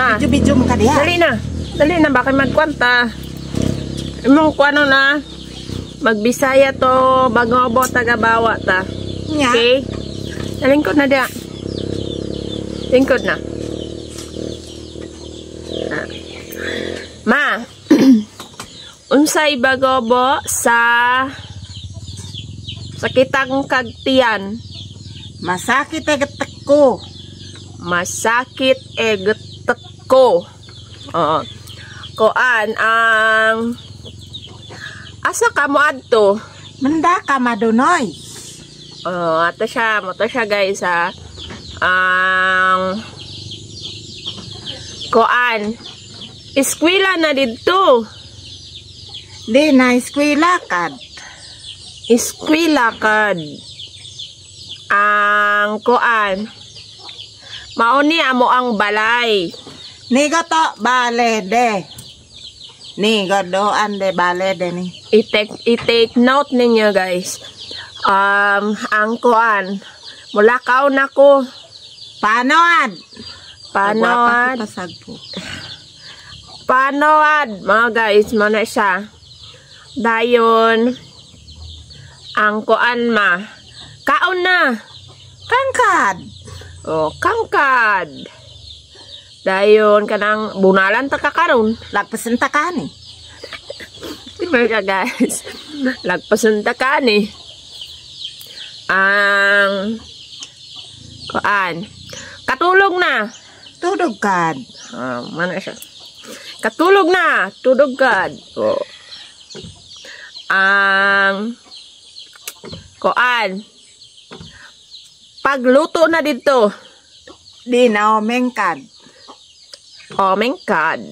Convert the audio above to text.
Ma. Video mo ka diha. Dali na bakit magkwanta. Imong kuano na magbisaya to bagobo tagabawa ta. Nya. Okay? Nalingkod na dia. Lingkod na. Ma. Unsay bagobo sa kitang kagtiyan. Masakit gatak ko. Masakit gatak ko. Oo. Koan ang asa ka mo adto? Manda ka madunoy. Ato siya guys ha. Ang koan eskwela na dito. Di na eskwela kad. Eskwela kad. Ang koan mauni amo ang balay. Nigo to balede. Nigo doan de balede ni. I-take note ninyo guys. Ang koan mulakaw na ko. Panoad mga guys mana siya. Dayon ang koan ma kaon na kangkad. Kangkad. Dayon kanang bunalan ta kakaron. Lagpasan ta ka ni. Diba ka guys? Lagpasan ta ka ni. Ang koan katulog na. Tudog kad. Mana siya? Katulog na. Tudog kad. Ang koan pagluto na dito. Di na omengkad. Omengkad.